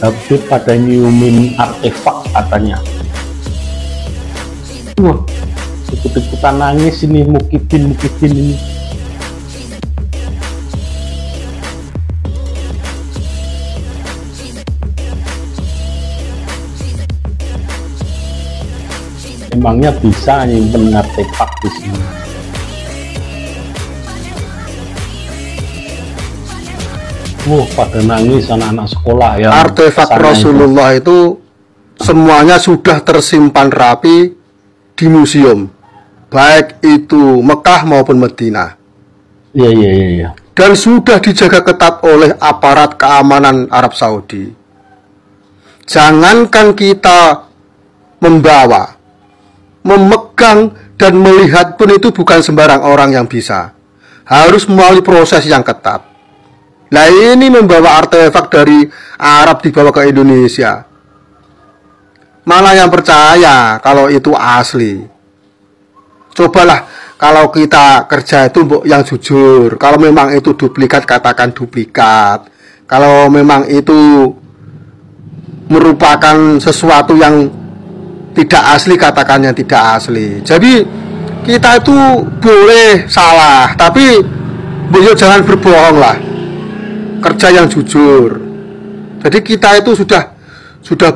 Habib pada nyiumin artefak katanya. Wah, ikut-ikutan nangis ini Mukidin ini. Emangnya bisa nyimpen artefak di sini? Wah, pada nangis anak-anak sekolah ya. Artefak Rasulullah itu semuanya sudah tersimpan rapi di museum, baik itu Mekah maupun Madinah. Iya. Dan sudah dijaga ketat oleh aparat keamanan Arab Saudi. Jangankan kita membawa, memegang dan melihat pun itu bukan sembarang orang yang bisa. Harus melalui proses yang ketat. Nah, ini membawa artefak dari Arab dibawa ke Indonesia. Mana yang percaya kalau itu asli? Cobalah kalau kita kerja itu yang jujur. Kalau memang itu duplikat, katakan duplikat. Kalau memang itu merupakan sesuatu yang tidak asli, katakan yang tidak asli. Jadi kita itu boleh salah, tapi beliau jangan berbohong lah. Kerja yang jujur. Jadi kita itu sudah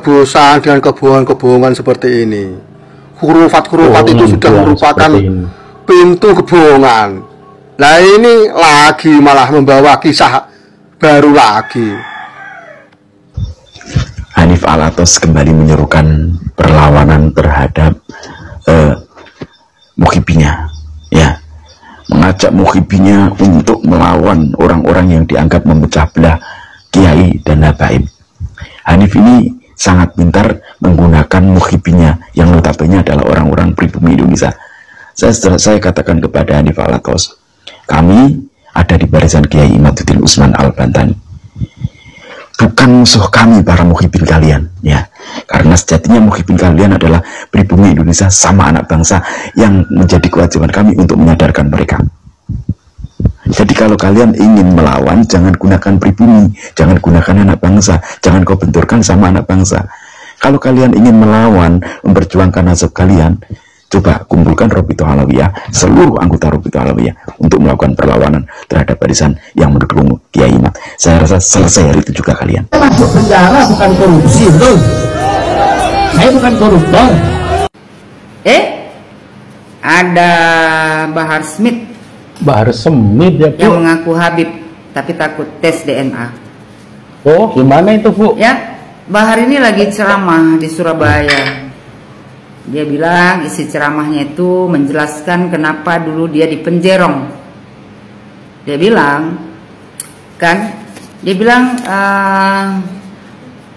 bosan dengan kebohongan-kebohongan seperti ini. Hurufat itu sudah merupakan pintu kebohongan. Nah, ini lagi malah membawa kisah baru lagi. Hanif Alatos kembali menyerukan perlawanan terhadap muhibinya, ya, mengajak muhibinya untuk melawan orang-orang yang dianggap memecah belah kiai dan habaib. Hanif ini sangat pintar menggunakan muhibinya yang notabene adalah orang-orang pribumi Indonesia. Saya katakan kepada Hanif Alatos, kami ada di barisan Kiai Imaduddin Usman Al-Bantani. Bukan musuh kami para muhibin kalian, ya, karena sejatinya muhibin kalian adalah pribumi Indonesia sama anak bangsa yang menjadi kewajiban kami untuk menyadarkan mereka. Jadi kalau kalian ingin melawan, jangan gunakan pribumi, jangan gunakan anak bangsa, jangan kau benturkan sama anak bangsa. Kalau kalian ingin melawan, memperjuangkan nasab kalian, coba kumpulkan Robito Alawiyah, seluruh anggota Robito Alawiyah untuk melakukan perlawanan terhadap barisan yang mendukung Kiai Imad. Saya rasa selesai hari itu juga kalian. Masuk penjara bukan korupsi, betul? Saya bukan koruptor. Ada Bahar Smith Ya, Bu. yang mengaku Habib tapi takut tes DNA. Oh, gimana itu, Bu? Ya, Bahar ini lagi ceramah di Surabaya. Dia bilang isi ceramahnya itu menjelaskan kenapa dulu dia dipenjerong. Dia bilang,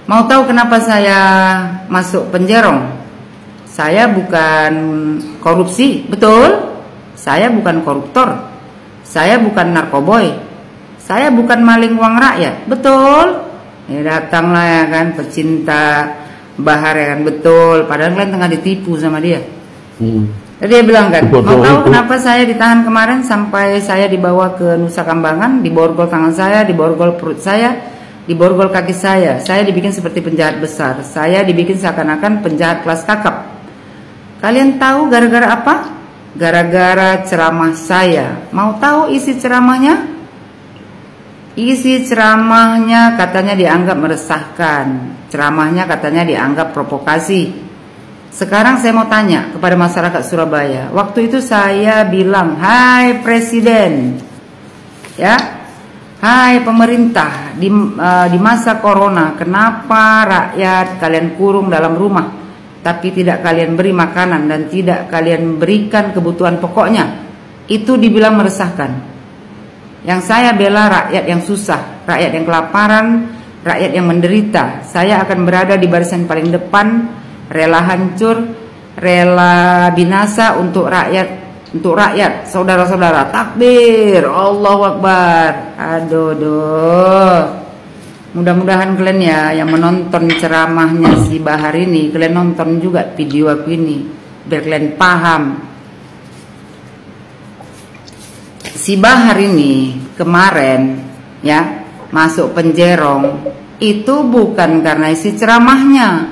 mau tahu kenapa saya masuk penjerong? Saya bukan korupsi, betul? Saya bukan koruptor. Saya bukan narkoboy. Saya bukan maling uang rakyat, betul? Ya datanglah ya kan pecinta Bahar ya kan, betul. Padahal kalian tengah ditipu sama dia. Jadi dia bilang kan, mau tahu kenapa saya ditahan kemarin sampai saya dibawa ke Nusa Kambangan, diborgol tangan saya, diborgol perut saya, diborgol kaki saya. Saya dibikin seperti penjahat besar. Saya dibikin seakan-akan penjahat kelas kakap. Kalian tahu gara-gara apa? Gara-gara ceramah saya. Mau tahu isi ceramahnya? Isi ceramahnya katanya dianggap meresahkan. Ceramahnya katanya dianggap provokasi. Sekarang saya mau tanya kepada masyarakat Surabaya. Waktu itu saya bilang, hai Presiden, ya, hai pemerintah, di masa corona, kenapa rakyat kalian kurung dalam rumah, tapi tidak kalian beri makanan dan tidak kalian berikan kebutuhan pokoknya? Itu dibilang meresahkan. Yang saya bela rakyat yang susah, rakyat yang kelaparan, rakyat yang menderita. Saya akan berada di barisan paling depan, rela hancur, rela binasa untuk rakyat, saudara-saudara. Takbir, Allahu Akbar. Aduh. Mudah-mudahan kalian ya yang menonton ceramahnya si Bahar ini, kalian nonton juga video aku ini biar kalian paham. Si Bahar ini kemarin ya masuk penjerong Itu bukan karena isi ceramahnya.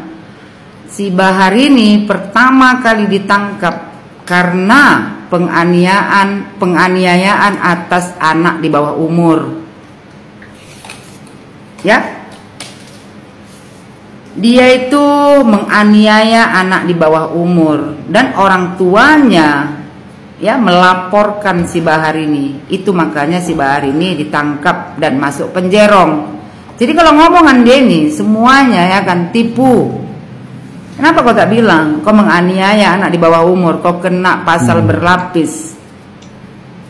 Si Bahar ini pertama kali ditangkap karena penganiayaan atas anak di bawah umur. Ya. Dia itu menganiaya anak di bawah umur dan orang tuanya ya melaporkan si Bahar ini. Itu makanya si Bahar ini ditangkap dan masuk penjerong. Jadi kalau ngomongan dia ini semuanya ya kan tipu. Kenapa kau tak bilang kau menganiaya anak di bawah umur, kau kena pasal berlapis.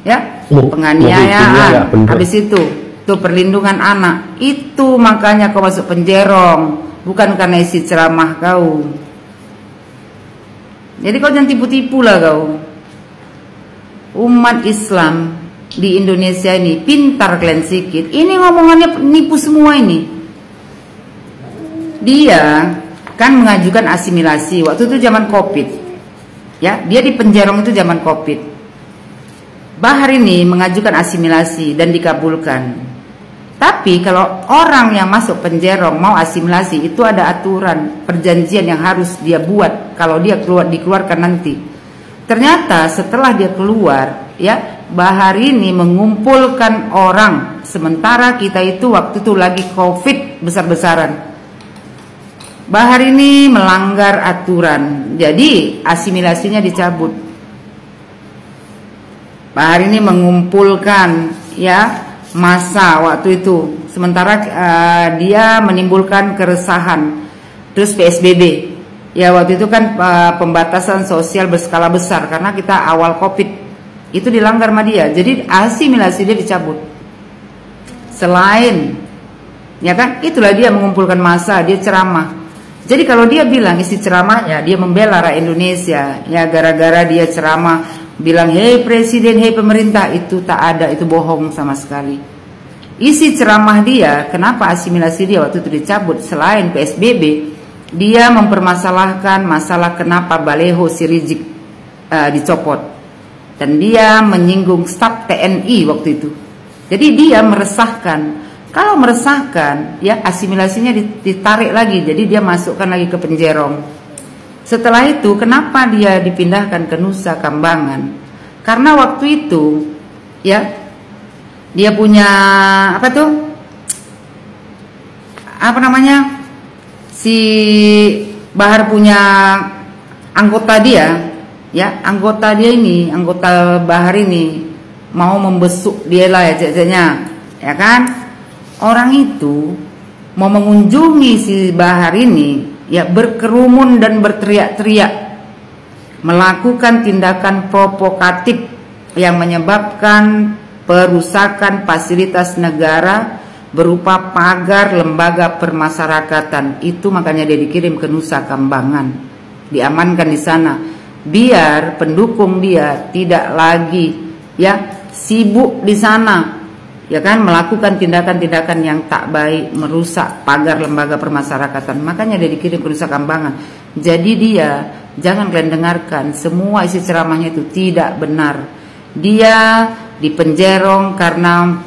Ya, penganiayaan. Habis itu perlindungan anak. Itu makanya kau masuk penjerong, bukan karena isi ceramah kau. Jadi kau jangan tipu-tipu lah kau. Umat Islam di Indonesia ini pintar kalian sikit. Ini ngomongannya nipu semua ini. Dia kan mengajukan asimilasi waktu itu zaman Covid. Ya, dia di penjerong itu zaman Covid. Bahar ini mengajukan asimilasi dan dikabulkan. Tapi kalau orang yang masuk penjerong mau asimilasi itu ada aturan, perjanjian yang harus dia buat kalau dia dikeluarkan nanti. Ternyata setelah dia keluar, ya Bahar ini mengumpulkan orang, sementara kita itu waktu itu lagi Covid besar-besaran. Bahar ini melanggar aturan, jadi asimilasinya dicabut. Bahar ini mengumpulkan ya massa waktu itu, sementara dia menimbulkan keresahan. Terus PSBB, ya waktu itu kan pembatasan sosial berskala besar karena kita awal Covid. Itu dilanggar sama dia, jadi asimilasi dia dicabut. Selain ya kan itulah dia mengumpulkan massa, dia ceramah. Jadi kalau dia bilang isi ceramahnya dia membela rakyat Indonesia, ya gara-gara dia ceramah bilang hei presiden, hei pemerintah, itu tak ada, itu bohong sama sekali. Isi ceramah dia, kenapa asimilasi dia waktu itu dicabut selain PSBB, dia mempermasalahkan masalah kenapa baleho si Rizik dicopot. Dan dia menyinggung staf TNI waktu itu. Jadi dia meresahkan. Kalau meresahkan, ya asimilasinya ditarik lagi. Jadi dia masukkan lagi ke penjerong. Setelah itu, kenapa dia dipindahkan ke Nusa Kambangan? Karena waktu itu, ya dia punya apa tuh? Apa namanya? Si Bahar punya anggota dia. Ya, anggota dia ini, anggota Bahar ini mau membesuk dia lah ya cek-ceknya, ya kan? Orang itu mau mengunjungi si Bahar ini, ya berkerumun dan berteriak-teriak, melakukan tindakan provokatif yang menyebabkan perusakan fasilitas negara berupa pagar lembaga permasyarakatan. Itu makanya dia dikirim ke Nusa Kambangan, diamankan di sana. Biar pendukung dia tidak lagi ya sibuk di sana, ya kan, melakukan tindakan-tindakan yang tak baik, merusak pagar lembaga permasyarakatan. Makanya dia dikirim ke Nusa Kambangan. Jadi dia, jangan kalian dengarkan semua isi ceramahnya itu tidak benar. Dia dipenjerong karena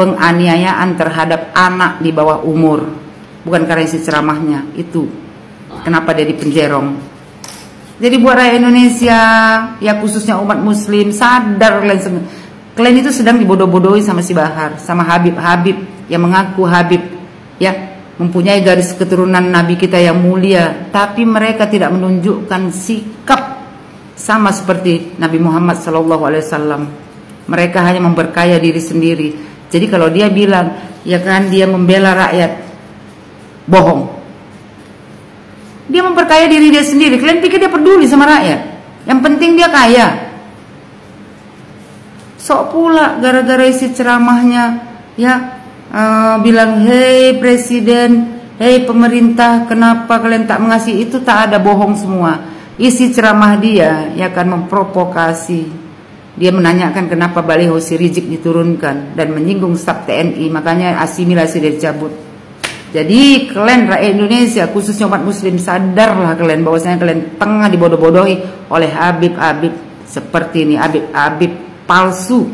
penganiayaan terhadap anak di bawah umur, bukan karena isi ceramahnya. Itu kenapa dia dipenjerong. Jadi buat rakyat Indonesia, ya khususnya umat Muslim, sadar kalian itu sedang dibodoh-bodohi sama si Bahar, sama Habib yang mengaku Habib, ya mempunyai garis keturunan Nabi kita yang mulia, tapi mereka tidak menunjukkan sikap sama seperti Nabi Muhammad SAW. Mereka hanya memperkaya diri sendiri. Jadi kalau dia bilang, ya kan dia membela rakyat, bohong. Dia memperkaya diri dia sendiri. Kalian pikir dia peduli sama rakyat? Yang penting dia kaya. Sok pula gara-gara isi ceramahnya, ya bilang hei presiden, hei pemerintah, kenapa kalian tak mengasihi? Itu tak ada, bohong semua. Isi ceramah dia, ya kan memprovokasi. Dia menanyakan kenapa baliho si Rizik diturunkan dan menyinggung staf TNI, makanya asimilasi dia dicabut. Jadi kalian rakyat Indonesia, khususnya umat Muslim, sadarlah kalian bahwasanya kalian tengah dibodoh-bodohi oleh Habib seperti ini, Habib palsu.